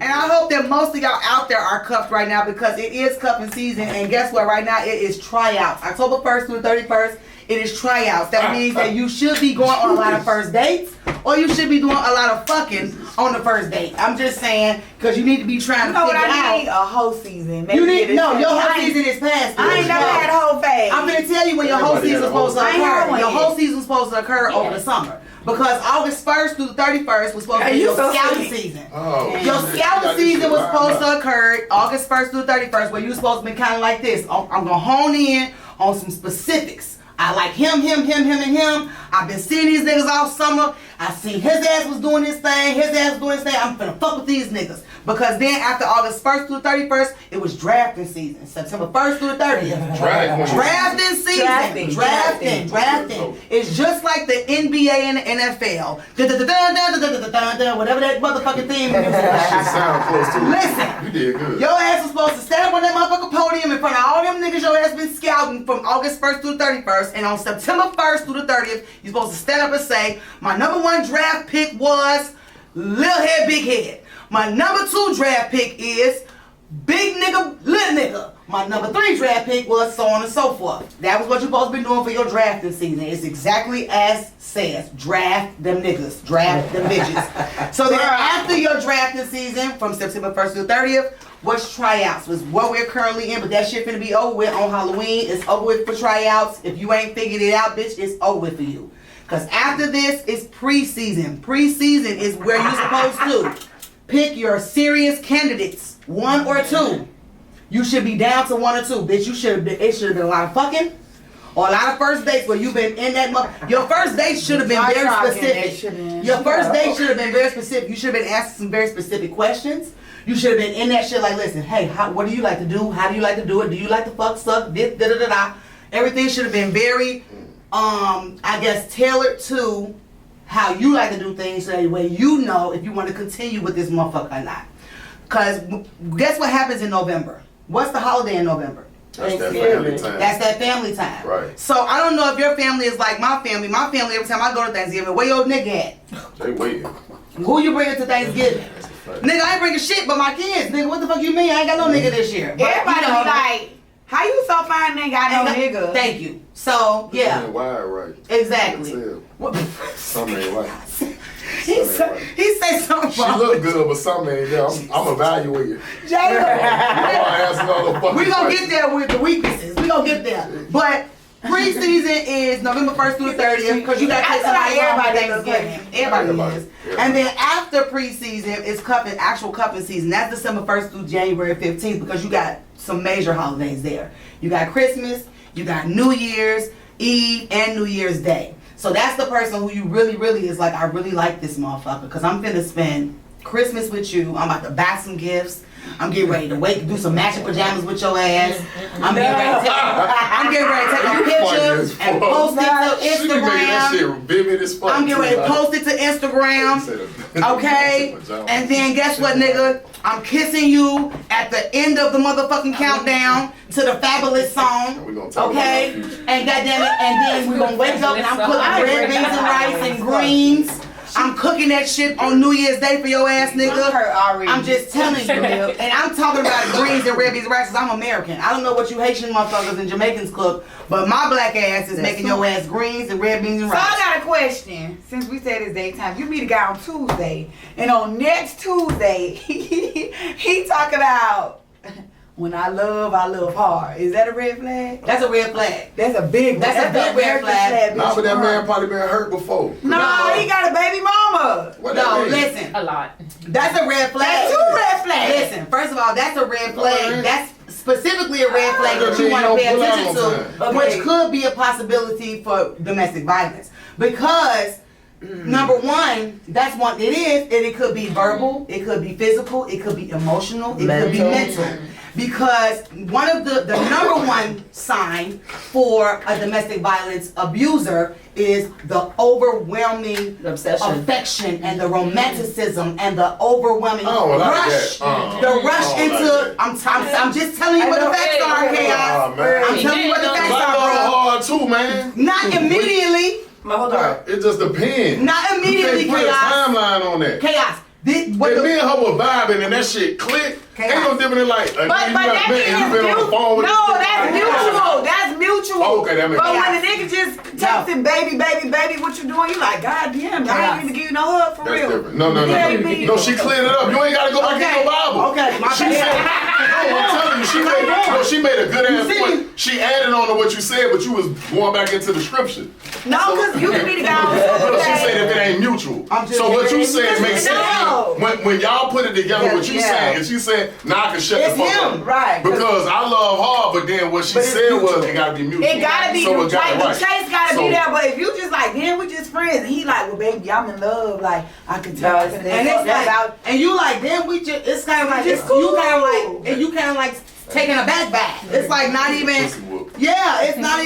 And I hope that most of y'all out there are cuffed right now because it is cuffing season. And guess what? Right now it is tryouts. October 1st through 31st, it is tryouts. That means that you should be going on a lot of first dates or you should be doing a lot of fucking on the first date. I'm just saying because you need to be trying to figure out. Need a whole season. Maybe your whole season is past. I ain't never had a whole phase. I'm going to tell you when your whole season is supposed to occur. Your whole season is supposed to occur over the summer. Because August 1st through the 31st was supposed to be your scouting season. Your scouting season was supposed to occur August 1st through the 31st, where you were supposed to be kind of like this. I'm going to hone in on some specifics. I like him, and him. I've been seeing these niggas all summer. I seen his ass was doing his thing. I'm finna fuck with these niggas. Because then after August 1st through the 31st, it was drafting season. September 1st through the 30th. Drafting season. Drafting. It's just like the NBA and the NFL. Whatever that motherfucking theme is. Listen. You did good. Your ass was supposed to stand up on that motherfucking podium in front of all them niggas your ass been scouting from August 1st through the 31st. And on September 1st through the 30th, you're supposed to stand up and say, my number 1 draft pick was Lil Head, Big Head. My number 2 draft pick is Big Nigga, Little Nigga. My number 3 draft pick was so on and so forth. That was what you're supposed to be doing for your drafting season. It's exactly as says. Draft them niggas. Draft them bitches. So then after your drafting season, from September 1st to the 30th, was tryouts. Was what we're currently in, but that shit finna be over with on Halloween. It's over with for tryouts. If you ain't figured it out, bitch, it's over with for you. Because after this is preseason. Preseason is where you're supposed to pick your serious candidates, 1 or 2. You should be down to 1 or 2, bitch. It should have been a lot of fucking or a lot of first dates where you've been in that your first date should have been very specific. Your first date should have been very specific. You should have been asking some very specific questions. You should have been in that shit like, listen, hey, what do you like to do? How do you like to do it? Do you like to fuck, suck, this, da-da-da-da? Everything should have been very, I guess, tailored to how you like to do things so that way you know if you want to continue with this motherfucker or not. Because guess what happens in November? What's the holiday in November? That's that family time. That's that family time. Right. So I don't know if your family is like my family. My family, every time I go to Thanksgiving, where your nigga at? They waiting. Who you bringing to Thanksgiving? Nigga, I ain't bringing shit but my kids. Nigga, what the fuck you mean? I ain't got no nigga this year. But, everybody be like, how you so fine and ain't got no nigga? Thank you. So, yeah. Ain't wired right. Exactly. Something ain't right. He say something She look good, but something ain't there. I'm evaluating. We gonna get there with the weaknesses. We gonna get there. But preseason is November 1st through the 30th because you got to take somebody Thanksgiving. Everybody is. And then after preseason is actual cuffing season. That's December 1st through January 15th because you got some major holidays there. You got Christmas, you got New Year's Eve, and New Year's Day. So that's the person who you really is like, I really like this motherfucker because I'm finna spend Christmas with you. I'm about to buy some gifts. I'm getting ready to do some matching pajamas with your ass. I'm getting ready to take a picture and post it to Instagram. I'm getting ready to post it to Instagram. Okay? And then guess what, nigga? I'm kissing you at the end of the motherfucking countdown to the Fabulous song. Okay? And goddamn it, and then we're gonna wake up and I'm cooking red beans and rice and greens. I'm cooking that shit on New Year's Day for your ass, nigga. I'm just telling you. And I'm talking about greens and red beans and rice because I'm American. I don't know what you Haitian motherfuckers and Jamaicans cook, but my black ass is making your ass greens and red beans and rice. So I got a question. Since we said it's daytime, you meet a guy on Tuesday, and on next Tuesday, he talk about, when I love hard. Is that a red flag? That's a red flag. That's a big red flag. Nah, but that man probably been hurt before. No, he got a baby mama. Listen. A lot. That's a red flag. That's 2 red flags. Listen, first of all, that's a red flag. That's specifically a red flag that you want to pay attention to, which could be a possibility for domestic violence. Because number one, that's what it is, and it could be verbal, it could be physical, it could be emotional, it could be mental. Because one of the number one sign for a domestic violence abuser is the overwhelming affection and the romanticism and the overwhelming rush. The rush into, I'm just telling you what the facts are, Chaos. I'm telling you what the facts are, bro. Hard too, man. Not immediately. Hold on. It just depends. Not immediately, you can't put Chaos. a timeline on that. Chaos. And me and her were vibing and that shit clicked. Ain't no different than like, but that you been on the phone with no, that's mutual. That's mutual. Oh, okay, that makes But sense. when the nigga just texting, baby, what you doing? You like, God damn, I ain't even give you no hug for That's real. different. No, she cleared it up. You ain't gotta go back in your Bible. Okay, my She said, I'm telling you, she made a good ass point. She added on to what you said, but you was going back into the scripture. No, because you can be the guy on No, she said if it ain't mutual. So what you said makes sense. When y'all put it together, what you saying, and she said, nah, I can shut the fuck up. Right. Because I love her, but then what she said was it gotta be mutual. It gotta be mutual. The chase gotta be So- there, but if you just like, damn, we just friends, and he like, well, baby, I'm in love, like, I can tell. And it's like, and you like, then we just, it's kind of like, Just cool. you kind of like taking a back. It's like not even, yeah, it's not,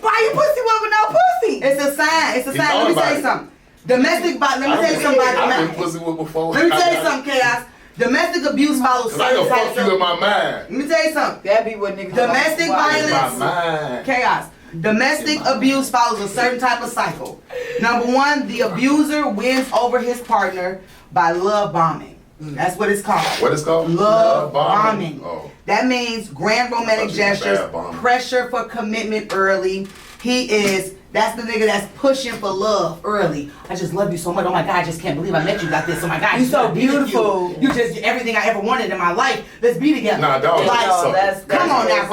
Why you pussy with no pussy? it's a sign, Let me tell you something. Domestic violence, let me tell you something I've been pussy with before. Let me tell you something, Chaos. Domestic abuse follows Cause I can fuck you in my mind. Let me tell you something. That be what niggas Domestic In my violence, mind. Chaos. Domestic abuse follows a certain type of cycle. Number one, the abuser wins over his partner by love bombing. That's what it's called. What is called? Love bombing. Oh. That means grand romantic gestures, Bad bombing. pressure for commitment early. That's the nigga that's pushing for love early. I just love you so much. Oh my God, I just can't believe I met you like this. Oh my God, You so gotta be with beautiful. You just everything I ever wanted in my life. Let's be together. Nah, dog. Like, come on now,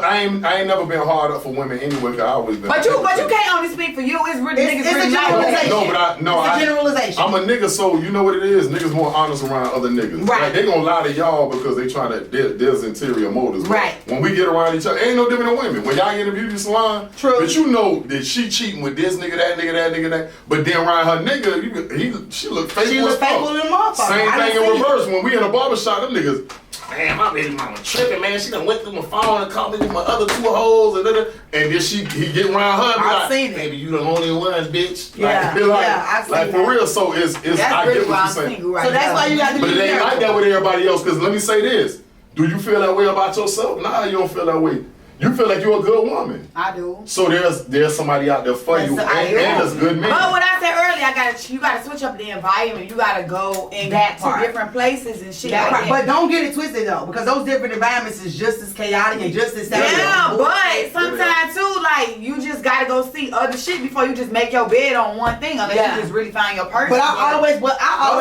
I ain't never been hard up for women anyway. Cause I always been. But you can't only speak for you. It's really niggas It's really a generalization. No, It's a generalization. I'm a nigga, so you know what it is. Niggas more honest around other niggas. Right. Like, they gonna lie to y'all because they trying to. There's interior motives. Right. When we get around each other, ain't no different than women. When y'all in the beauty salon, True. But you know that she cheating with this nigga, that nigga, that nigga, that. But then around her nigga, she look faithful. She look faithful to the motherfucker. Same I thing done in seen reverse. When we in a barbershop, them niggas. Man, my baby mama tripping, man. She done went through my phone and called me with my other two hoes and then he get around her and be I've like, seen it. baby, you the only one, bitch. Yeah, I've seen like for that. real. So it's That's I really get why what I'm you're saying. single right So that's now. why you got to But be it ain't like careful. that with everybody else. Cause let me say this: do you feel that way about yourself? Nah, you don't feel that way. You feel like you're a good woman. I do. So there's somebody out there for you, and there's good men. But what I said earlier, you gotta switch up the environment. You gotta go in That to part. different places and shit. That like part. that. But don't get it twisted though, because those different environments is just as chaotic and just as Yeah, but sometimes too, like you just gotta go see other shit before you just make your bed on one thing, unless you just really find your person. But I always,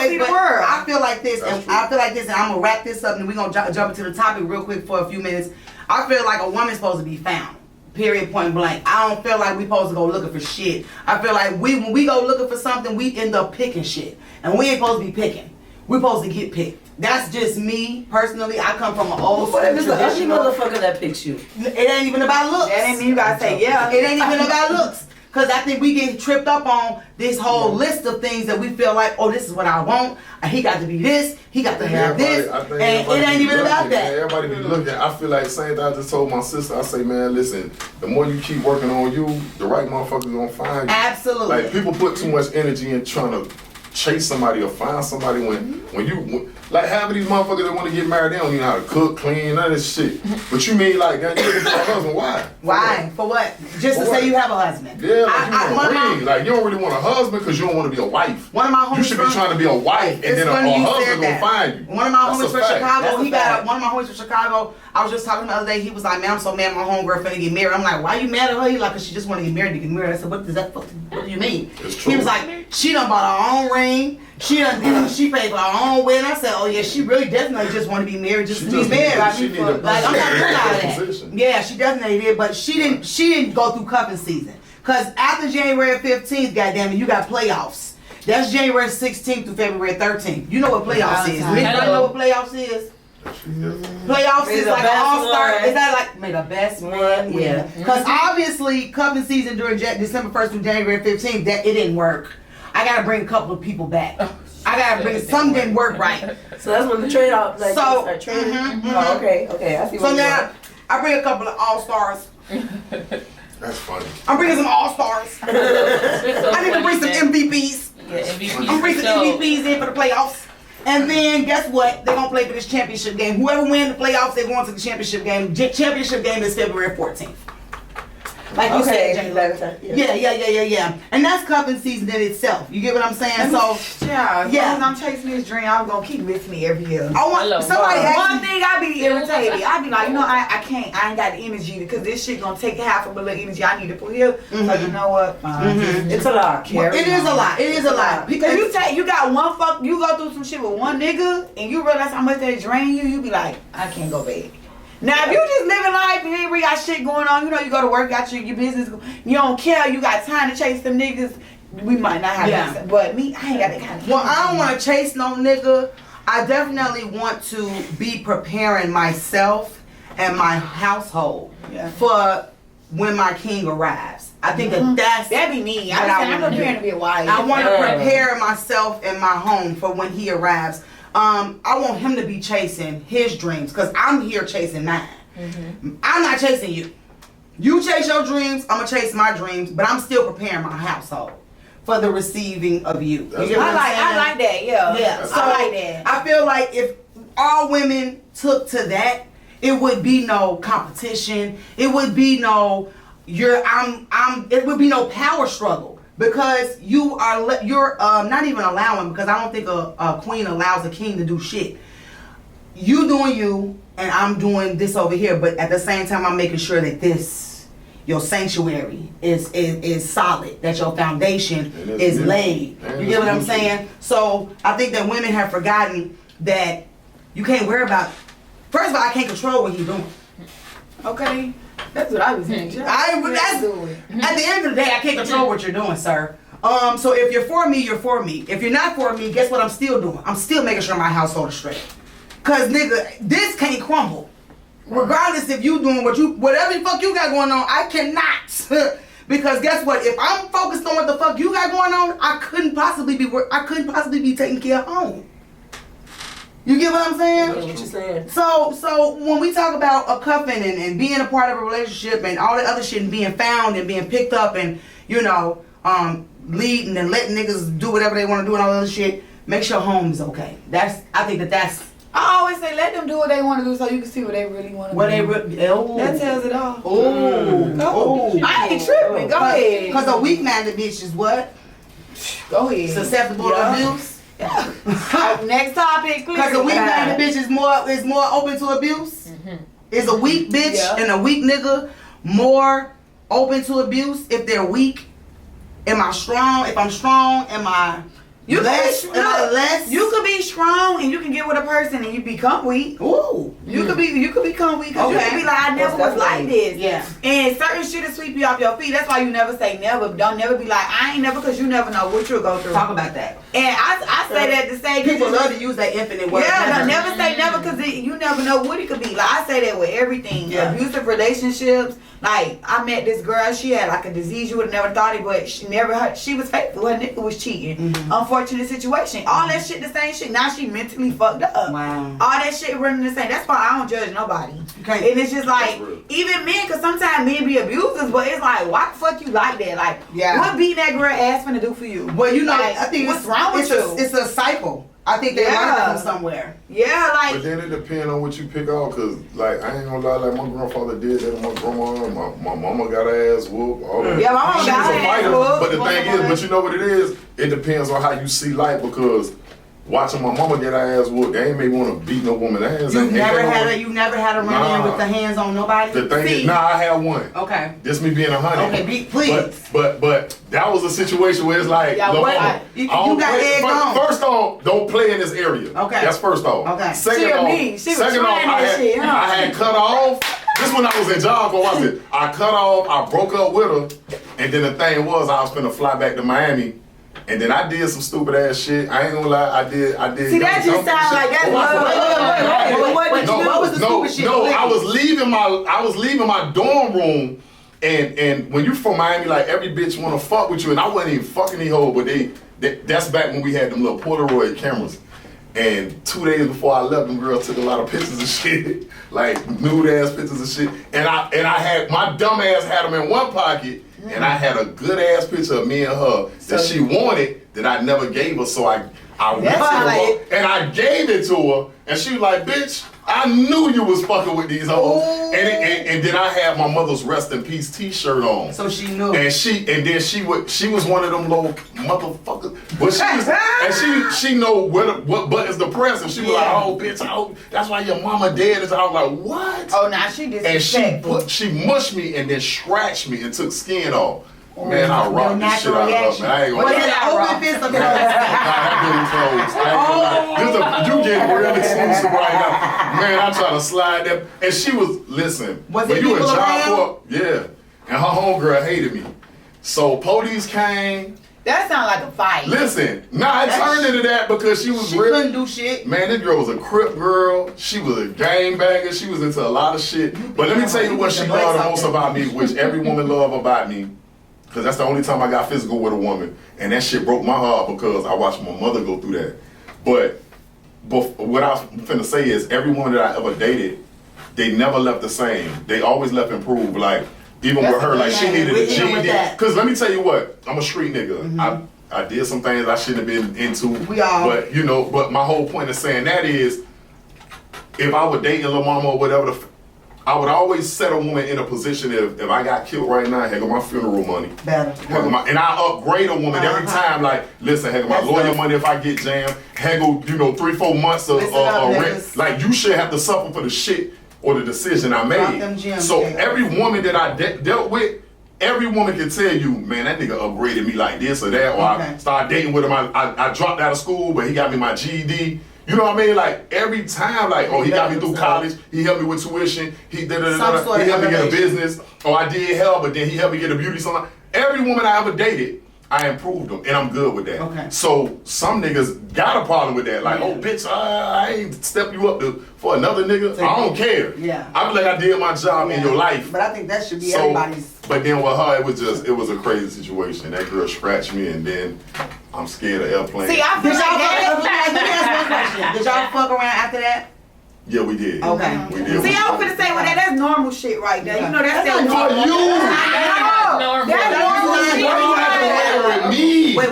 see the world. I feel like this, That's and true. I feel like this, and I'm gonna wrap this up, and we're gonna jump into the topic real quick for a few minutes. I feel like a woman's supposed to be found. Period, point blank. I don't feel like we supposed to go looking for shit. I feel like when we go looking for something, we end up picking shit, and we ain't supposed to be picking. We're supposed to get picked. That's just me personally. I come from an old school What if it's an ugly traditional. motherfucker that picks you? It ain't even about looks. that ain't mean you gotta say yeah. It ain't even about looks. Because I think we get tripped up on this whole list of things that we feel like, oh, this is what I want. He got to be this. He got to have this. I think And everybody it ain't be even looking, about man. that. Everybody be looking. I feel like the same thing I just told my sister. I say, man, listen, the more you keep working on you, the right motherfucker's gonna find you. Absolutely. Like people put too much energy in trying to chase somebody or find somebody when you like half of these motherfuckers that want to get married, they don't even know how to cook, clean, none of this shit. But you mean like, God, you looking for a husband? Why? Why? For what? Just to For say what? you have a husband. Yeah, like you one of want a my- ring. Like you don't really want a husband because you don't want to be a wife. One of my homies You should be from- trying to be a wife, and It's then a funny you said husband gonna that. find you. One of my That's homies a from fact. Chicago, That's he a got fact. one of my homies from Chicago. I was just talking to him the other day. He was like, "Man, I'm so mad my homegirl finna get married." I'm like, "Why you mad at her?" He like, "Cause she just want to get married to get married." I said, "What does that? What do you mean?" It's true. He was like, "She done bought her own ring. She done, she paid for her own wedding." I said, "Oh yeah, she really definitely just want to be married, just She to be just married." need- she need a Like I'm not doing all of that. position. Yeah, she definitely did, but she didn't go through cuffing season. Cause after January 15th, goddamn it, you got playoffs. That's January 16th through February 13th. You know what playoffs is? Anybody know what playoffs is? Playoffs May is the like best all-star. one. Is that like may the best one? Yeah. Because obviously, cuffing season during December 1st through January 15th, that it didn't work. I gotta bring a couple of people back. I gotta bring some didn't work right. So that's when the trade off, like, So, start trading. mhm, Oh, okay, I see So what you're now doing. I bring a couple of all-stars. That's funny. I'm bringing some all-stars. I need to bring some MVPs. Yeah, MVP I'm bringing for some sure. MVPs in for the playoffs. And then guess what? They're gonna play for this championship game. Whoever wins the playoffs, they're going to the championship game. Championship game is February 14th. Like you said, Okay. January. Yeah. And that's cuffing season in itself. You get what I'm saying? So, yeah, as yeah. long as I'm chasing this dream, I'm gonna keep missing it every year. I want somebody One asked thing I be irritated. I be like, you know, I can't. I ain't got the energy because this shit gonna take half of a little energy I need to put here. So you know what? It's a lot. It is a lot. It is a lot. Because you got one fuck, you go through some shit with one nigga, and you realize how much they drain you. You be like, I can't go back. Now if you just living life and you got shit going on, you know you go to work, got your business, you don't care, you got time to chase them niggas. We might not have this, but me, I ain't got that kind of. Well, I don't want to chase no nigga. I definitely want to be preparing myself and my household for when my king arrives. I think that'd be me. I'm preparing to be a wife. I want to prepare myself and my home for when he arrives. I want him to be chasing his dreams because I'm here chasing mine. I'm not chasing you. You chase your dreams, I'm gonna chase my dreams, but I'm still preparing my household for the receiving of you. I like that, yeah. So I like that. I feel like if all women took to that, it would be no competition. It would be no it would be no power struggle. Because you're not even allowing, because I don't think a queen allows a king to do shit. You doing you, and I'm doing this over here, but at the same time, I'm making sure that your sanctuary is solid, that your foundation is laid. You get what I'm saying? So I think that women have forgotten that you can't worry about. First of all, I can't control what he's doing. Okay. That's what I was saying. At the end of the day, I can't control what you're doing, sir. So if you're for me, you're for me. If you're not for me, guess what I'm still doing? I'm still making sure my household is straight. Cause nigga, this can't crumble. Regardless if you doing whatever the fuck you got going on, I cannot. Because guess what? If I'm focused on what the fuck you got going on, I couldn't possibly be taking care of home. You get what I'm saying? That's what you're saying. So when we talk about a cuffing and being a part of a relationship and all that other shit and being found and being picked up and, you know, leading and letting niggas do whatever they want to do and all that other shit, make sure home is okay. I always say let them do what they want to do so you can see what they really want to do. That tells it all. I ain't tripping. Go ahead. Because a weak-minded bitch is what? Go ahead. Susceptible to abuse? Next topic. Because a weak-minded bitch is more open to abuse? Is a weak bitch and a weak nigga more open to abuse if they're weak? Am I strong? If I'm strong, am I less? You could be strong and you can get with a person and you become weak. Ooh. You could become weak because you could be like, I never was like this. Yeah. And certain shit will sweep you off your feet. That's why you never say never. Don't never be like, I ain't never, because you never know what you'll go through. Talk about that. And I say that to say people love to use that infinite word. Yeah, never say never because you never know what it could be. Like I say that with everything. Yeah. Abusive relationships. Like I met this girl, she had like a disease you would have never thought it, but she was faithful. Her nigga was cheating. Unfortunate situation. All that shit the same shit. Now she mentally fucked up. Wow. All that shit running the same. That's why I don't judge nobody. Okay. And it's just like even men, because sometimes men be abusers, but it's like why the fuck you like that? Like what beating that girl ass finna do for you? Well, you know, like, I think what's wrong with you? It's a cycle. I think they learned it from somewhere. Yeah, like. But then it depends on what you pick out, cause like I ain't gonna lie, like my grandfather did that, my grandma, my mama got her ass whooped. All that. Yeah, my mama got her ass whooped. But the thing is, but you know what it is? It depends on how you see life, because watching my mama get her ass whooped, they ain't made me want to beat no woman ass. You never had a run in with the hands on nobody? The thing is, I had one. Okay. This me being 100. Okay, please. But that was a situation where it's like, you got egged on. First off, don't play in this area. Okay. That's first off. Okay. Second off, I had cut off. This when I was in job, I cut off, I broke up with her, and then the thing was I was finna fly back to Miami. And then I did some stupid ass shit. I ain't gonna lie, I did. See, that just sounds like that. What was the stupid shit? No, I was leaving my dorm room, and when you from Miami, like every bitch wanna fuck with you, and I wasn't even fucking these hoes, but that's back when we had them little Polaroid cameras. And 2 days before I left, them girls took a lot of pictures of shit, like nude ass pictures of shit. And I had my dumb ass had them in one pocket. And I had a good ass picture of me and her that she wanted that I never gave her, so I ripped it up and I gave it to her, and she was like, "Bitch, I knew you was fucking with these hoes. And then I had my mother's rest in peace t-shirt on. So she knew. And she was one of them little motherfuckers. But she know what buttons to press, and she was like, oh bitch, that's why your mama dead. And I was like, what? Oh, now she disrespectful. And she mushed me and then scratched me and took skin off. Man, I rocked the shit out of her, man. I ain't gonna lie. Open fist of You getting real exclusive right now. Man, I try to slide that. And she was, listen. Was when it you in people job around? court, yeah. And her homegirl hated me. So police came. That sounds like a fight. Listen, it turned into that because she was She couldn't do shit. Man, this girl was a Crip girl. She was a gangbanger. She was into a lot of shit. But let me tell you what she loved the most about me, which every woman love about me. Because that's the only time I got physical with a woman. And that shit broke my heart because I watched my mother go through that. But what I was finna say is every woman that I ever dated, they never left the same. They always left improved. Like, even with her, like she needed a GED. Because let me tell you what, I'm a street nigga. Mm-hmm. I did some things I shouldn't have been into. We all. But my whole point of saying that is, if I were dating Lil Mama or whatever, I would always set a woman in a position if I got killed right now, heck of my funeral money. Better. And I upgrade a woman every time, like, listen, heck of my lawyer money if I get jammed, heck of, 3-4 months of rent. Like, you should have to suffer for the shit or the decision I made. So every woman that I dealt with, every woman can tell you, man, that nigga upgraded me like this or that, or I started dating with him, I dropped out of school, but he got me my GED. You know what I mean? Like every time, like, oh, he got me through college, he helped me with tuition, he helped me get a business, or I did hell, but then he helped me get a beauty salon. Every woman I ever dated, I improved them, and I'm good with that. Okay. So some niggas got a problem with that, like, oh, bitch, I ain't step you up for another nigga. I don't care. Yeah. I feel like I did my job in your life. But I think that should be everybody's. But then with her, it was a crazy situation. That girl scratched me, and then I'm scared of airplanes. See, I feel Did like let me ask one question. Did y'all fuck around after that? Yeah, we did. Okay. We did. See, I was finna say, well, that's normal shit right there. You know, that's that For normal. you. No, that's normal shit. Why you have to worry with me? Wait.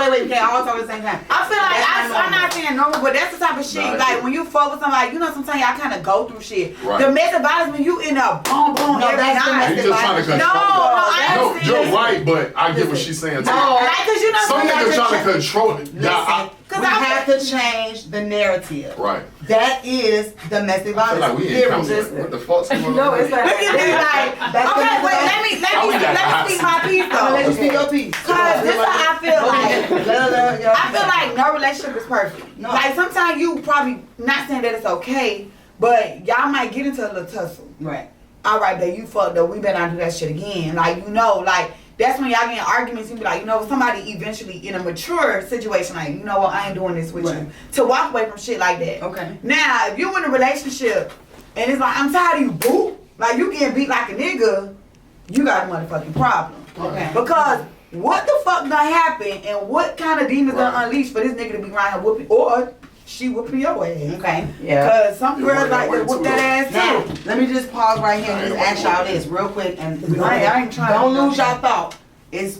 We can't all talk at the same time. I feel like I'm not saying normal, but that's the type of shit. Like when you fuck with somebody, sometimes y'all kind of go through shit. Right. Domestic violence when you end up boom every that's night. You just trying to control. I understand. You're right, but I get what she's saying too. Like, cause Some niggas trying to control it. Listen, we have to change the narrative. Right. That is domestic I feel violence. like we ain't coming. What the fuck's going on? No, it's like, look at me like, okay, wait, let me speak my piece I'm gonna let you though. speak your piece. Cause this is how I feel like. I feel like no relationship is perfect. No. Like sometimes you probably not saying that it's okay, but y'all might get into a little tussle. Right. All right, babe, you fucked up. We better not do that shit again. Like like that's when y'all get in arguments. You be like, somebody eventually in a mature situation, like, what, I ain't doing this with you. To walk away from shit like that. Okay. Now, if you in a relationship and it's like, I'm tired of you, boo. Like you getting beat like a nigga, you got a motherfucking problem. Okay. Because what the fuck done happen and what kind of demons done unleashed for this nigga to be around here whooping or she whooping your ass? Okay. Yeah. Cause some girls like to whoop that ass Now, too. let me just pause right here and just ask y'all this real quick, and I ain't trying don't to- lose y'all thought.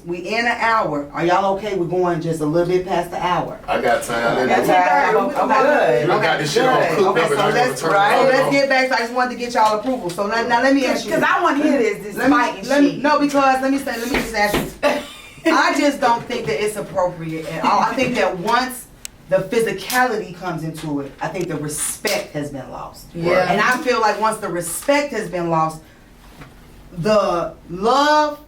We in an hour. Are y'all okay with going just a little bit past the hour? I got time. Got time? Okay. You done got this shit all cooked up and I gotta turn it So let's on. get back. So I just wanted to get y'all approval. So now let me ask you. Cause I want to hear this fighting shit. No, because let me just ask you. I just don't think that it's appropriate at all. I think that once the physicality comes into it, I think the respect has been lost. Yeah. And I feel like once the respect has been lost, the love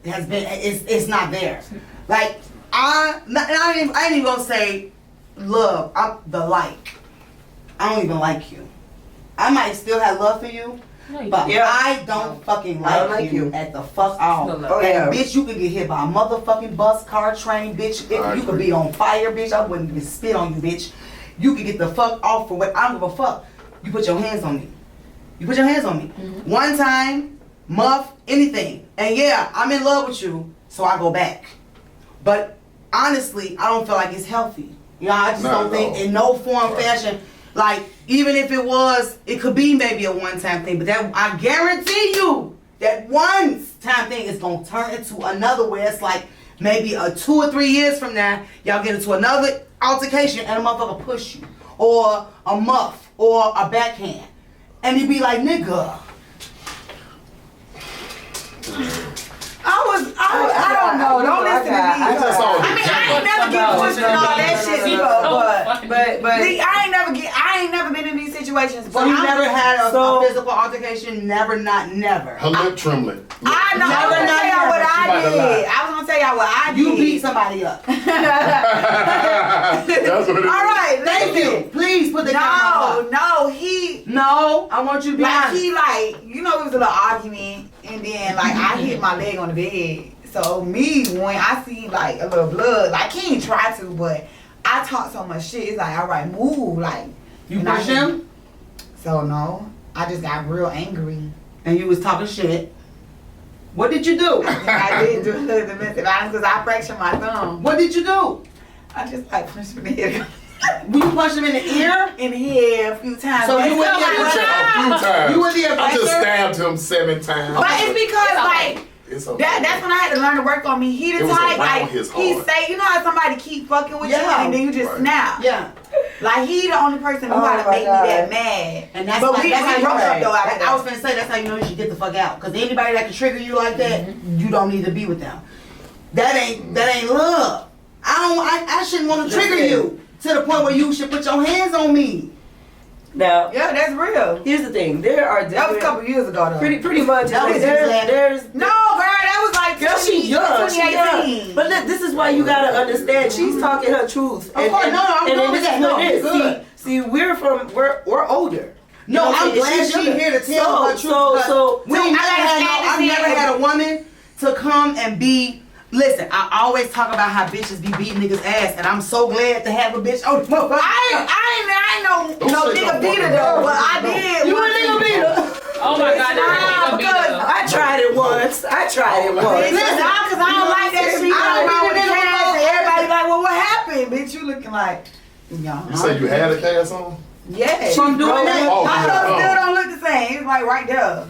has been, it's not there. Like, I ain't even gonna say love, I'm the like. I don't even like you. I might still have love for you, but I don't fucking like you at the fuck all. Oh, yeah. And bitch, you could get hit by a motherfucking bus, car, train, bitch. You could be on fire, bitch. I wouldn't even spit on you, bitch. You could get the fuck off for what I don't give a fuck. You put your hands on me. You put your hands on me. Mm-hmm. One time, muff, anything. And yeah, I'm in love with you, so I go back. But honestly, I don't feel like it's healthy. I just don't think in no form, fashion, like, even if it was, it could be maybe a one-time thing, but that I guarantee you that one-time thing is gonna turn into another where it's like maybe 2 or 3 years from now, y'all get into another altercation and a motherfucker push you. or a muff or a backhand. And you be like, nigga. I don't know. Don't listen to me. I ain't never get pushed and all that shit before, but I ain't never been in these situations. So you never had a physical altercation? Never, not never. Her lip trembling. I know. I was gonna tell y'all what I did. I was gonna tell y'all what I did. You beat somebody up. That's what it is. All right, Thank you. Please put the camera up. No, I want you to be like honest. he it was a little argument, and then like I hit my leg on the bed. So me, when I see like a little blood, like he ain't try to, but I talk so much shit. It's like, all right, move, like You push him? So no, I just got real angry. And you was talking shit. What did you do? I did do domestic violence because I fractured my thumb. What did you do? I just like punched him in the head. You punched him in the ear? In the head a few times. So you went A few times. You were the I just aggressor? stabbed him 7 times. But it's because like It's okay. that's when I had to learn to work on me. He the It was type around like his he heart. say, you know how somebody keep fucking with you and then you just Right. snap. Yeah. Like he the only person who how to make me that mad. And that's but why, we that's how you broke up though. I was gonna say that's how you know you should get the fuck out. Cause anybody that can trigger you like that, you don't need to be with them. That ain't love. I shouldn't want to trigger you to the point where you should put your hands on me. Now, Yeah, that's real. here's the thing. There are That was a different, couple years ago though. pretty much. That like, was there's No, girl, that was like girl, she young. She 2018. young. But look, this is why you gotta understand. She's talking her truth. Of course, no, I'm good with that. No, this is what it good. is. See, we're older. No, You know what I'm saying? glad She's she younger. here to tell her truth. So I've never had a woman to come and be. Listen, I always talk about how bitches be beating niggas' ass, and I'm so glad to have a bitch. Oh, motherfucker. I ain't no Don't say nigga no beater fucking though, word. but I did. You a nigga beater? Oh my God, Nah, that's because I tried it once. Listen, cause I don't like that shit. I I don't don't even with know cast, what and everybody like, well, what happened, bitch? You looking like, You say you had a cast on? yeah. From doing that? Oh, My yeah. nails still don't look the same. It's like right there.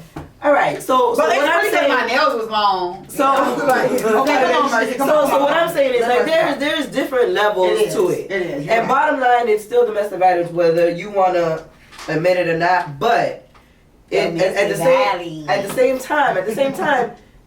All right. So But what it's I'm really because my saying. nails was long. So Okay, come on, Mercy. Come on. So what I'm saying is Let like her there's different levels It is. to it. It is. You're And right. bottom line, it's still domestic violence, whether you wanna admit it or not. But at the same time,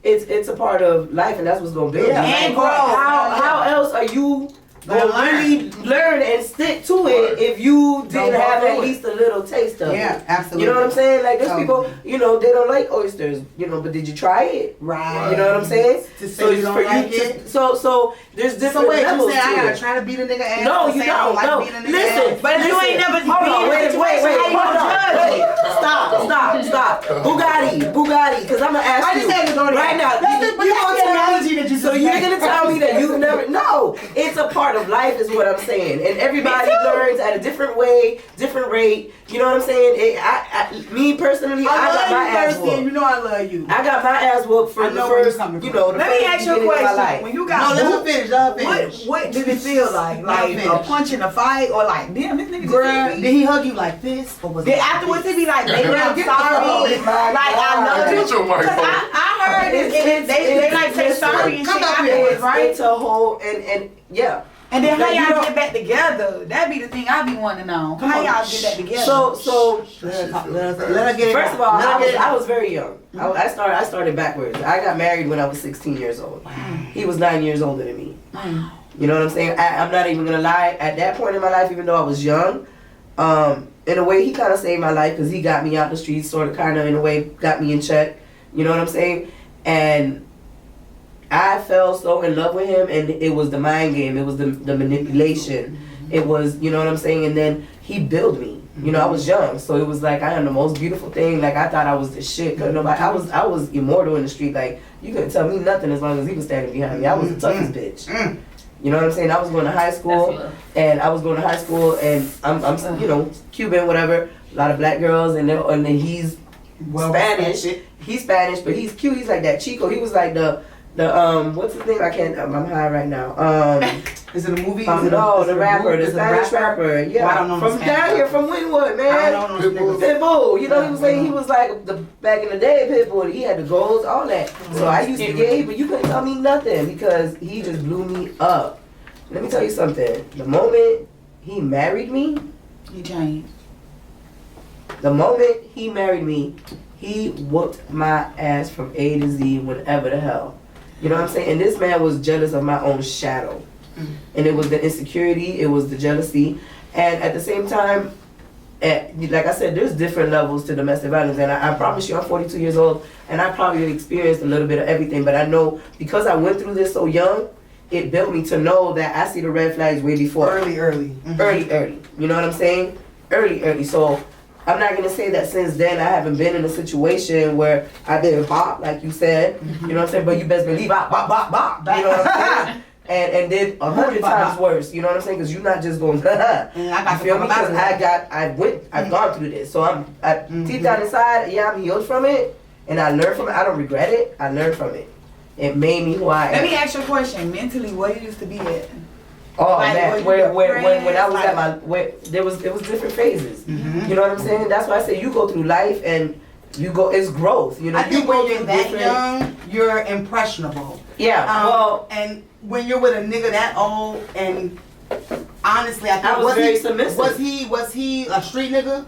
it's a part of life, and that's what's gonna build you. Yeah. And Like, growth. How else are you Gonna gonna really learn and stick to it if you didn't Don't have go at through it. least a little taste of Yeah, it? absolutely. You know what I'm saying? Like there's Totally. people, they don't like oysters, but did you try it? Right. You know what I'm saying? To say you don't like it? So there's different So wait, you levels saying I to gotta it. try to beat a nigga ass? No, to you say I don't. like No, beating a nigga listen. ass? But if you ain't never Hold on, been in a wait, situation, how you hold gonna on, judge wait. it? Stop. Bugatti. Because I'm gonna ask I you just had to go there. right now. That's the analogy that you So just you're made. gonna tell me that you've never? No, it's a part of life, is what I'm saying, and everybody learns at a different way, different rate. You know what I'm saying? Me personally, I got my ass Thirsty, and you whooped. know I love you. I got my ass whooped for I the know where you're first, coming from. the Let me first ask you a beginning of my question. life. When you No, got let her whooped, finish. Let her finish. what did it feel like? Like a finish. punch in a fight, or like, damn, this nigga just Girl, hit did me? he hug you like this? Or was Then it like afterwards, this? he be like, baby, I'm Get the sorry. fuck out of Like, my I love Get you. your microphone. I heard this, and they like say sorry and Come shit back here. afterwards, right? It's a whole and yeah. And then how Like, you y'all know- get back together? That be the thing I be wanting to know. How y'all get that together? So Let her get it first out. of all, Let her get it I out. was very young. I started backwards. I got married when I was 16 years old. He was 9 years older than me. You know what I'm saying? I'm not even gonna lie. At that point in my life, even though I was young, in a way, he kind of saved my life because he got me out the streets, sort of, kind of, in a way, got me in check. You know what I'm saying? And I fell so in love with him, and it was the mind game. It was the manipulation. It was, you know what I'm saying? And then he built me. You know, I was young, so it was like I am the most beautiful thing. Like I thought I was the shit. Cause nobody, I was immortal in the street. Like you couldn't tell me nothing as long as he was standing behind me. I was the toughest bitch. You know what I'm saying? I was going to high school, and I'm Cuban, whatever. A lot of black girls, and then he's Spanish. He's Spanish, but he's cute. He's like that Chico. He was like the what's the thing? I'm high right now. Is it a movie? No, the rapper, the Spanish rapper. Yeah, Well, I don't know from down here, from Wynwood, man. I don't know. Pitbull, you know, he was like the back in the day Pitbull. He had the goals, all that. So I used to get, but you couldn't tell me nothing because he just blew me up. Let me tell you something. The moment he married me, He changed. The moment he married me, he whooped my ass from A to Z whenever the hell. You know what I'm saying? And this man was jealous of my own shadow. And it was the insecurity, it was the jealousy. And at the same time, like I said, there's different levels to domestic violence. And I promise you, I'm 42 years old, and I probably experienced a little bit of everything. But I know, because I went through this so young, it built me to know that I see the red flags way before. Early. Mm-hmm. Early. You know what I'm saying? Early. So I'm not gonna say that since then I haven't been in a situation where I've been bop, like you said. Mm-hmm. You know what I'm saying? But you best believe I bop. You know what I'm saying? And did 100 times worse. You know what I'm saying? Because you're not just going. And I got you feel me? Because I've gone through this. So deep down inside, yeah, I'm healed from it, and I learned from it. I don't regret it. I learned from it. It made me who I am. Let me ask you a question. Mentally, where you used to be at? Oh Like, man, when I was at my there was different phases. Mm-hmm. You know what I'm saying? That's why I say you go through life and it's growth. You know, I think you go when you're through that different- young, you're impressionable. Yeah. Well, And when you're with a nigga that old, and honestly, I think I was very submissive. Was he a street nigga?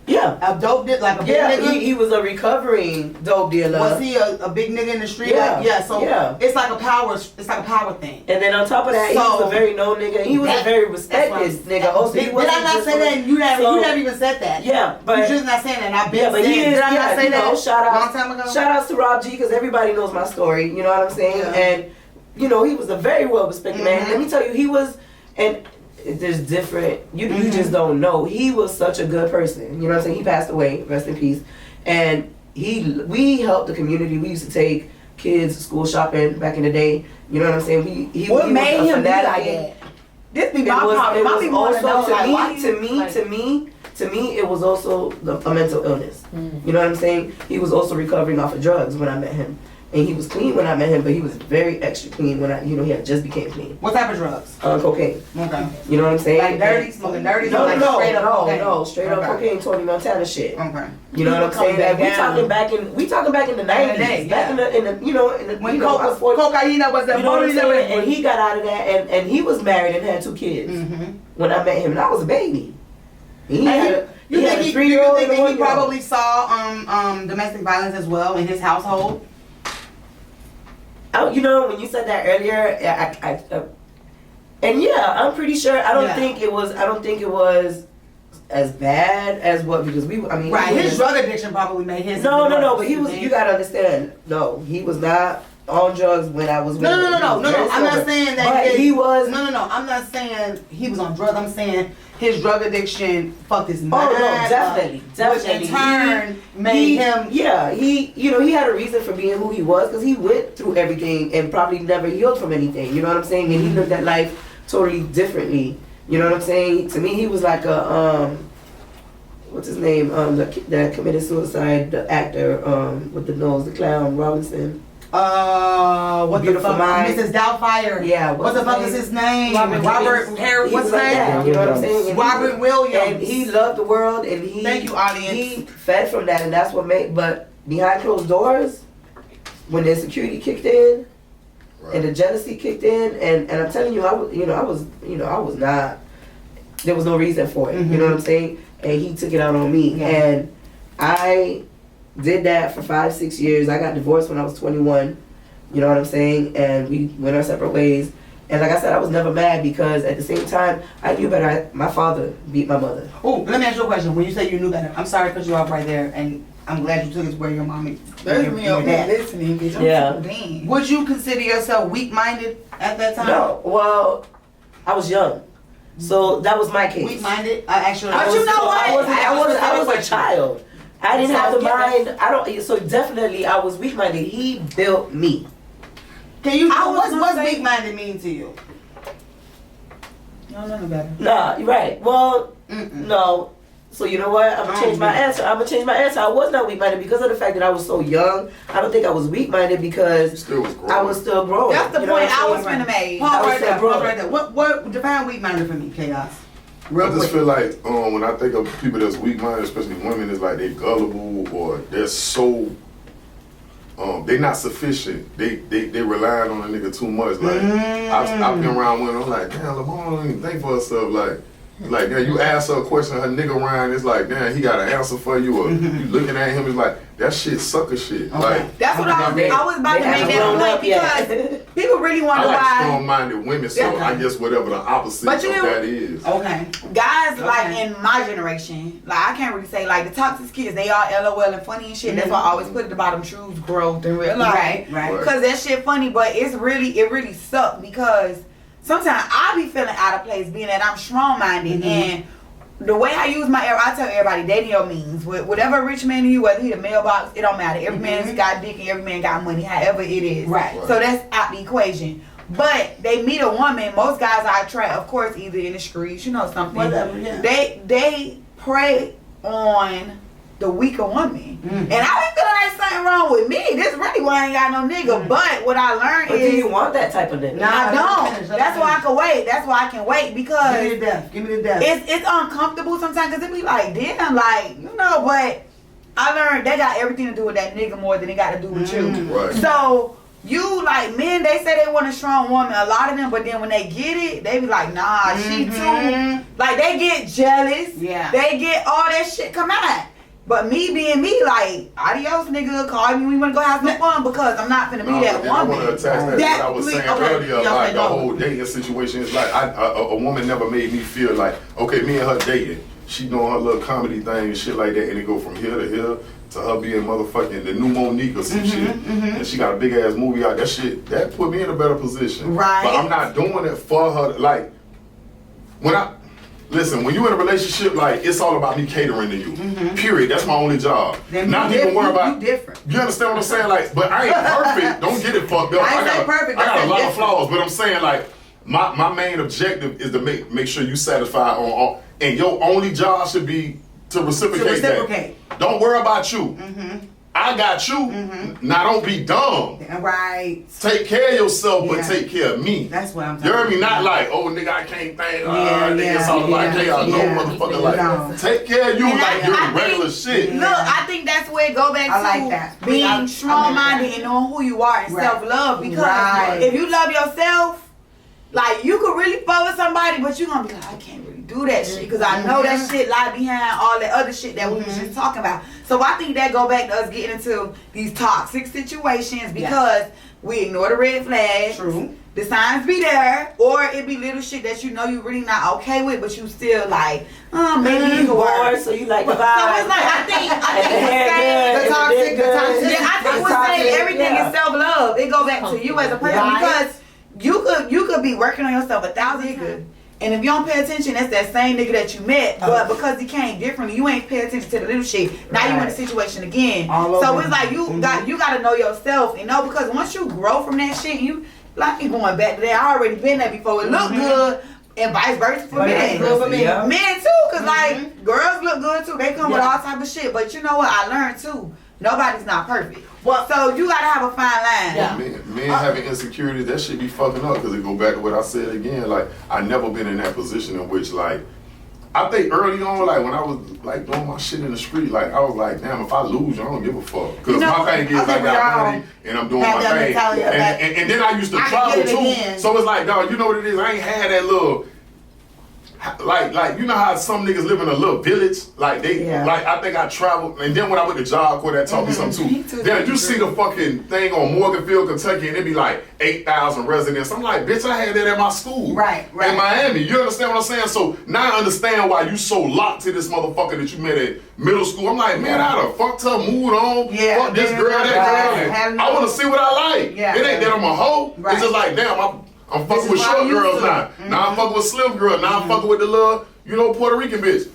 yeah. A dope nigga, like a big Yeah, nigga? he was a recovering dope dealer. Was he a big nigga in the street? Yeah, Like, yeah. So yeah. it's like a power thing. And then on top of that, he So, was a very known nigga. He was a very respected nigga. Also, he did I wasn't not just say that? on- And you never even said that. Yeah, but you just not saying that. And I've been yeah, but saying. he is. Did I not Yeah, say you know, that? shout Long out, time ago. shout outs to Rob G, because everybody knows my story. You know what I'm saying? Yeah. And you know, he was a very well respected man. Mhm. Let me tell you, he was, and there's different. You just don't know. He was such a good person. You know what I'm saying? He passed away. Rest in peace. And we helped the community. We used to take kids school shopping back in the day. You know what I'm saying? What he made was a him be like fanatic. that? This be It my was, problem. it My was people wanna know, also like, why you- to me, it was also a mental illness. You know what I'm saying? He was also recovering off of drugs when I met him, and he was clean when I met him, but he was very extra clean when he had just became clean. What type of drugs? Cocaine. Okay. You know what I'm saying? Like dirty, smoking dirty. No, like straight up cocaine? no, straight up Okay. cocaine, Tony Montana shit. Okay. You know what I'm saying? back We down. talking back in the 90s, back in the you know in the When you know, cocaine before- was the you know what I'm body saying? And he got out of that, and he was married and had 2 kids when I met him, and I was a baby. He had You a think he 3-year-old and a he 1-year-old. probably saw domestic violence as well in his household? You know, when you said that earlier, and yeah, I'm pretty sure. I don't Yeah. think it was as bad as what, because Right. His drug addiction probably made his. No, but he was. You gotta understand. No, he was not on drugs when I was with him. No. I'm not saying that. But he was. No. I'm not saying he was on drugs. I'm saying his drug addiction fucked his Oh mind. no, definitely. Which in turn made him. Yeah, he had a reason for being who he was, because he went through everything and probably never healed from anything. You know what I'm saying? And he lived that life totally differently. You know what I'm saying? To me, he was like a what's his name? That committed suicide, the actor with the nose, the clown, Robinson. What the Beautiful fuck? Mind. Mrs. Doubtfire. Yeah. What the fuck is his name? Robert Harris. He What's was his like name? that, you know what I'm saying? And Robert Williams. And he loved the world, and he. Thank you, audience. He fed from that, and that's what made. But behind closed doors, when the insecurity kicked in, and the jealousy kicked in, and I'm telling you, I was not. There was no reason for it. You know what I'm saying? And he took it out on me, and I did that for 5-6 years. I got divorced when I was 21. You know what I'm saying? And we went our separate ways. And like I said, I was never mad, because at the same time, I knew better. My father beat my mother. Oh, let me ask you a question. When you say you knew better, I'm sorry to cut you off right there, and I'm glad you took it to where your mommy. There's me over there listening, bitch. Yeah. I'm so Would you consider yourself weak-minded at that time? No, well, I was young, so that was my case. Weak-minded? I actually. But you know what? I was a child. I didn't have the mind. So definitely, I was weak-minded. He built me. Can you? I was What's gonna say- weak-minded mean to you? No, nothing better. Nah, you're right. Well, no. So you know what? I'm gonna change my answer. I was not weak-minded because of the fact that I was so young. I don't think I was weak-minded because Still was growing. I was still growing. That's the You know point what I'm I was saying? finna make. Pause right still there. growing. Pause right there. What define weak-minded for me, Chaos? Real I just quick. feel like when I think of people that's weak-minded, especially women, it's like they gullible, or they're so they not sufficient. They relying on a nigga too much. Like I've been around women, I'm like, damn, LeBron don't even think for herself. Like Like, damn, you ask her a question, her nigga Ryan, it's like, damn, he got an answer for you, or you looking at him, it's like, that shit sucker shit. Okay. Like, That's what I was about to make that point because people really I wonder like why strong-minded women, so Okay. I guess whatever the opposite But of you know- that is. Okay. guys like Okay. in my generation, like I can't really say like the toxic kids, they all LOL and funny and shit. That's why I always put at the bottom truth, growth, and real life. Right, right. Right. Cause that shit funny, but it really sucked because sometimes I be feeling out of place being that I'm strong minded and the way I use my I tell everybody dating your means. Whatever rich man you, whether he a mailbox, it don't matter. Every man's got dick and every man got money, however it is. Right. So that's out the equation. But they meet a woman, most guys I attract, of course, either in the streets, you know something. Whatever, yeah. They prey on the weaker woman. And I be feeling like something wrong with me. This really why I ain't got no nigga. But what I learned But is do you want that type of nigga? Nah. I Let me don't. finish, let me That's why I finish. can wait. That's why I can wait because Give me the death. Give me the death. it's uncomfortable sometimes because it be like, damn, like, you know, but I learned that got everything to do with that nigga more than it got to do with you. Right. So, you, like, men, they say they want a strong woman, a lot of them, but then when they get it, they be like, nah, she too, like, they get jealous. Yeah. They get all that shit come out. But me being me, like, adios, nigga, call me when you want to go have some fun because I'm not finna be No, that but then I want to woman. attach that to what I was saying Okay. earlier, Yeah, like okay, the go. whole dating situation is like, a woman never made me feel like, okay, me and her dating, she doing her little comedy thing and shit like that, and it go from here to here to her being motherfucking the new Monique or some shit, and she got a big ass movie out. That shit, that put me in a better position. Right. But I'm not doing it for her. Like, listen, when you in a relationship, like, it's all about me catering to you. Period. That's my only job. Then Not you even worry different. about. You different. You understand what I'm saying? Like, but I ain't perfect. Don't get it fucked up. I ain't say perfect, I I got said a lot of different. flaws, but I'm saying like my main objective is to make sure you satisfied on all, and your only job should be to reciprocate, reciprocate. that. Don't worry about you. I got you. Now don't be dumb. Right. Take care of yourself, but Yeah. take care of me. That's what I'm talking You heard me? about. Not like, oh nigga, I can't think. Yeah, Nigga, it's all about yeah, chaos. No yeah. motherfucker, No. like, take care of you And like I you're think- regular shit. Look, I think that's where it go back I to like that. I being like strong-minded that. and knowing who you are and Right. self-love. Because Right. if you love yourself, like, you could really fuck with somebody, but you gonna be like, I can't really do that shit because I know that shit lie behind all that other shit that we was just talking about. So I think that go back to us getting into these toxic situations because we ignore the red flags. True. The signs be there, or it be little shit that you know you really not okay with, but you still like, maybe it could Bored, work. so you like the So vibe. it's like I think And the we're hair saying good, the toxic- and the dick the toxic- good. yeah, I think The we're toxic, saying everything yeah. is self-love. It go back to you as a person Right. because you could be working on yourself 1,000 niggas. And if you don't pay attention, that's that same nigga that you met. But because he came differently, you ain't pay attention to the little shit. Now you in the situation again. All So over. it's like you gotta know yourself and know because once you grow from that shit, you like you going back to that. I already been there before. It look good. And vice versa for But it men. ain't good for me. Yeah. Men too, cause like girls look good too. They come with Yeah. all type of shit. But you know what? I learned too. Nobody's not perfect. Well- So you gotta have a fine line. Yeah. Men having insecurities, that shit be fucking up because it go back to what I said again. Like, I never been in that position in which, like, I think early on, like, when I was, like, doing my shit in the street, like, I was like, damn, if I lose, I don't give a fuck. Because You know, my thing is, I I think we got all money, and I'm doing have my that thing. mentality of that. And then I used to I can travel, get it too. again. So it's like, dog, you know what it is? I ain't had that little... Like you know how some niggas live in a little village, like they, Yeah. like I think I traveled, and then when I went to Job Corps, that taught me something Me too. too. Then you see the fucking thing on Morganfield, Kentucky, and it be like 8,000 residents. I'm like, bitch, I had that at my school, Right. in Miami. You understand what I'm saying? So now I understand why you so locked to this motherfucker that you met at middle school. I'm like, man, I done fucked her mood on, Yeah, fuck this yeah, girl, that right. girl, Had and I want to see what I like. Yeah. It ain't that I'm a hoe. Right. It's just like, damn, I'm fucking is with what short I'm used girls to. now. Now I'm fucking with slim girls. Now I'm fucking with the little, Puerto Rican bitch.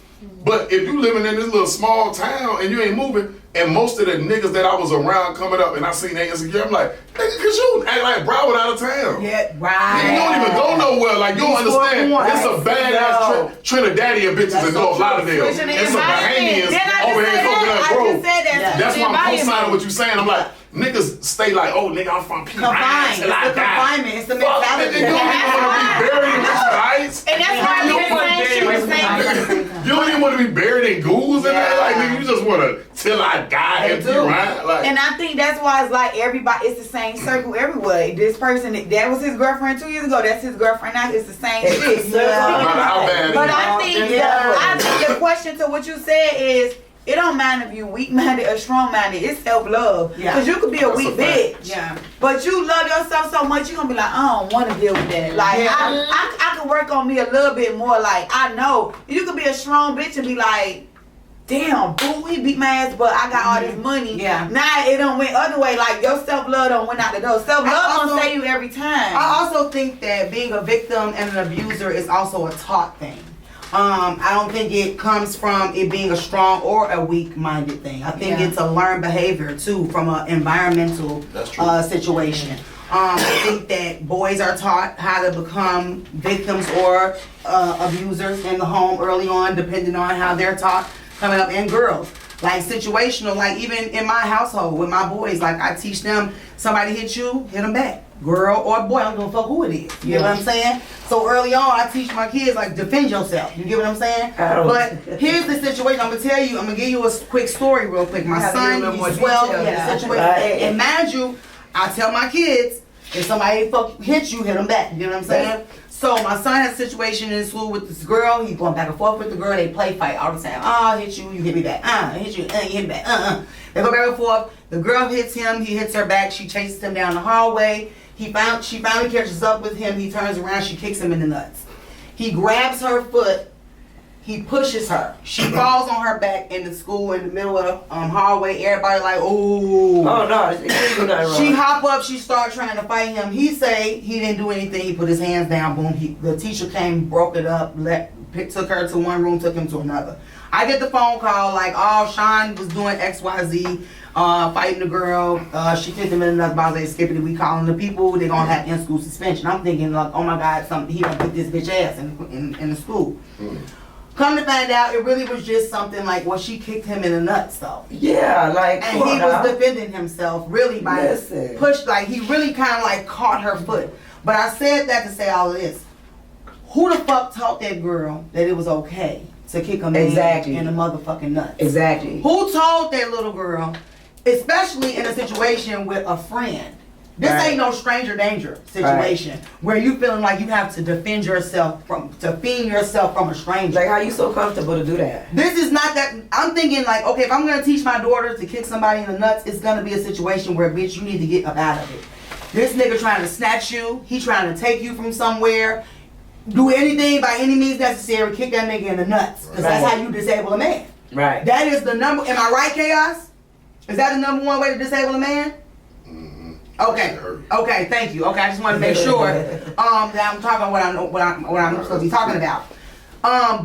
But if you living in this little small town and you ain't moving, and most of the niggas that I was around coming up and I seen they insecure, I'm like, nigga, cause you act like Broward out of town. Yeah, Nigga, right. you don't even go nowhere. Like, you don't You score understand. points. It's a badass Trinidadian bitches That's in so North true. Lauderdale. Pushing the It's some environment. Bahamians Then I just over here said in Coconut that. I Grove. just said that. Yeah. That's why I'm Environment. co-signing what you saying. I'm like, niggas stay like, oh, nigga, I'm from P. Ryan Confined. till I It's the die. confinement. It's the Fuck, mentality. nigga, you don't even want to be buried in this ice. And that's why You we don't the same shit. You don't even men want to be buried in ghouls and that. Like, nigga, you just want to till I die and be right. Like, and I think that's why it's like everybody, it's the same circle everywhere. This person, that was his girlfriend 2 years ago, that's his girlfriend now, it's the same shit. no matter how bad But it is. I think the question to what you said is, it don't matter if you weak-minded or strong-minded. It's self-love. Because you could be a weak bitch. Yeah. But you love yourself so much, you're going to be like, I don't want to deal with that. Like, I can work on me a little bit more. Like, I know. You could be a strong bitch and be like, damn, boo, he beat my ass, but I got all this money. Yeah. Now it don't went other way. Like, your self-love don't went out the door. Self-love don't save you every time. I also think that being a victim and an abuser is also a taught thing. I don't think it comes from it being a strong or a weak-minded thing. I think it's a learned behavior too from an environmental situation. I think that boys are taught how to become victims or abusers in the home early on, depending on how they're taught coming up. And girls, like situational, like even in my household with my boys, like I teach them, somebody hit you, hit them back. Girl or boy, I don't give a fuck who it is. You know what I'm saying? So early on, I teach my kids, like, defend yourself. You get what I'm saying? But here's the situation. I'm going to give you a quick story real quick. My son, he's 12, situation. And mind you, I tell my kids, if somebody hit you, hit them back. You know what I'm saying? So my son has a situation in school with this girl. He's going back and forth with the girl. They play fight all the time. I hit you, you hit me back. I hit you, you hit me back. They go back and forth. The girl hits him. He hits her back. She chases him down the hallway. She finally catches up with him. He turns around. She kicks him in the nuts. He grabs her foot. He pushes her. She falls on her back in the school in the middle of the hallway. Everybody like, ooh. Oh no, she hop up. She start trying to fight him. He say he didn't do anything. He put his hands down. Boom. The teacher came, broke it up, took her to one room, took him to another. I get the phone call like, oh, Sean was doing XYZ. Fighting the girl, she kicked him in the nuts, they skipping it. We calling the people, they're gonna have in-school suspension. I'm thinking like, oh my God, he gonna put this bitch ass in the school. Come to find out, it really was just something like, well, she kicked him in the nuts though. Yeah, like, and he was defending himself really by push, like he really kind of like caught her foot. But I said that to say all of this. Who the fuck taught that girl that it was okay to kick a man in the motherfucking nuts? Exactly. Who told that little girl? Especially in a situation with a friend. This ain't no stranger danger situation where you feeling like you have to defend yourself from a stranger. Like, how you so comfortable to do that? This is not that. I'm thinking like, okay, if I'm gonna teach my daughter to kick somebody in the nuts, it's gonna be a situation where, bitch, you need to get up out of it. This nigga trying to snatch you. He trying to take you from somewhere. Do anything by any means necessary. Kick that nigga in the nuts, because that's how you disable a man. Right. That is the number. Am I right, Chaos? Is that the number one way to disable a man? Okay. Okay. Thank you. Okay. I just want to make sure that I'm talking what I'm supposed to be talking about.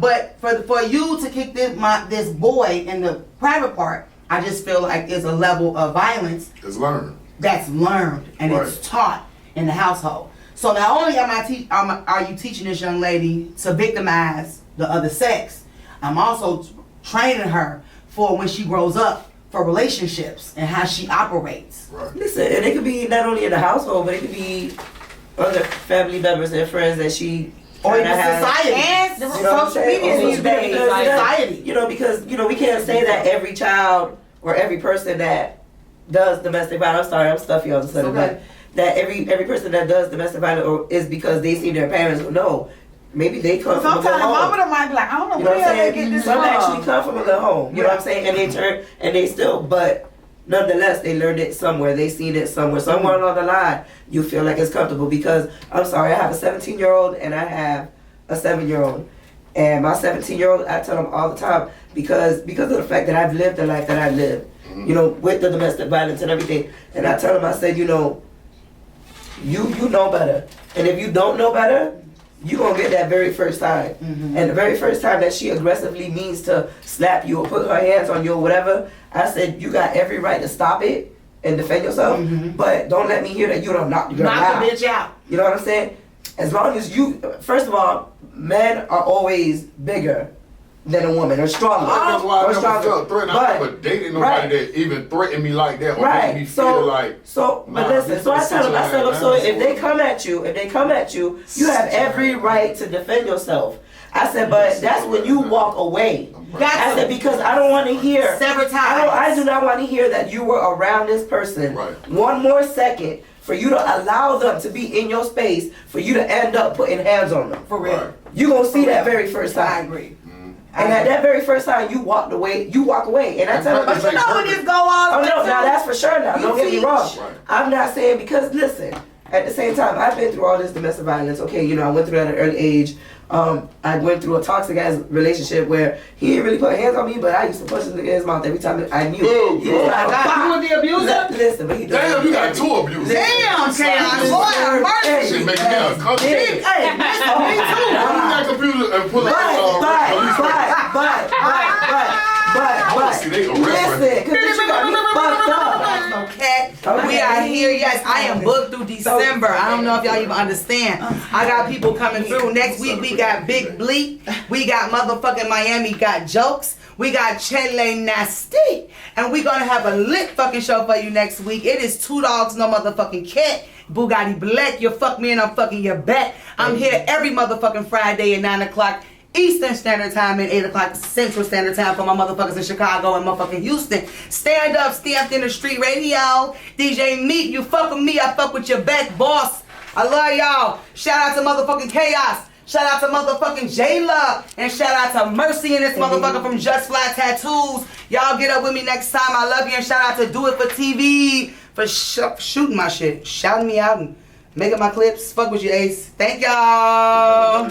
But for you to kick this boy in the private part, I just feel like it's a level of violence. It's learned. That's learned and it's taught in the household. So not only are you teaching this young lady to victimize the other sex, I'm also training her for when she grows up. For relationships and how she operates. Right. Listen, and it could be not only in the household, but it could be other family members and friends that she or in society. And the social media these days. Society. Because we can't say that every child or every person that does domestic violence. I'm sorry, I'm stuffy all of a sudden, but that every person that does domestic violence is because they see their parents. No. Maybe they come from a good home. Sometimes mama might be like, I don't know where they get this from. Some actually come from a good home. You know what I'm saying? And they still, but nonetheless, they learned it somewhere. They seen it somewhere. Somewhere along the line, you feel like it's comfortable. Because, I'm sorry, I have a 17-year-old and I have a 7-year-old. And my 17-year-old, I tell him all the time, because of the fact that I've lived the life that I lived, with the domestic violence and everything. And I tell him, I said, you know better. And if you don't know better, you're going to get that very first time. And the very first time that she aggressively means to slap you or put her hands on you or whatever, I said, you got every right to stop it and defend yourself, but don't let me hear that you don't knock the girl out. Knock the bitch out. You know what I'm saying? As long as first of all, men are always bigger than a woman or stronger. That's why I never felt threatened. I But- never dated nobody that even threatened me like that or made me feel like. But listen. So I tell them. So if they come at you, you have every right to defend yourself. I said, but that's when you walk away. I said, because I don't want to hear. Several times. I do not want to hear that you were around this person one more second for you to allow them to be in your space, for you to end up putting hands on them. For real. You're going to see that very first time. I agree. And at that very first time, you walk away. And I tell them, But you know when this go on. oh no, now that's for sure now. Don't get me wrong. I'm not saying, because listen, at the same time, I've been through all this domestic violence. Okay, you know, I went through that at an early age. I went through a toxic ass relationship where he didn't really put hands on me, but I used to punch his nigga in his mouth every time I knew. He was like, You were the abuser? Listen, but he does. Damn, you got 2 abusers. Damn, Chaos. Boy, have mercy. Shit making me uncomfortable. Hey, listen, me too. Why you got computer and pull out But listen, because you got me fucked up. Okay. We are here. Yes, I am booked through December. I don't know if y'all even understand. I got people coming through. Next week we got Big Bleak. We got motherfucking Miami Got Jokes. We got Chele Nasty. And we gonna have a lit fucking show for you next week. It is 2 dogs, no motherfucking cat. Bugatti Black. You fuck me and I'm fucking your back. I'm here every motherfucking Friday at 9 o'clock. Eastern Standard Time and 8 o'clock Central Standard Time for my motherfuckers in Chicago and motherfucking Houston. Stand up, stamped in the street radio. DJ Meat, you fuck with me, I fuck with your back, boss. I love y'all. Shout out to motherfucking Chaos. Shout out to motherfucking J-Love. And shout out to Mercy and this motherfucker from Justflytattoos. Y'all get up with me next time. I love you. And shout out to Do It For TV for shooting my shit, shouting me out and making my clips. Fuck with you, Ace. Thank y'all.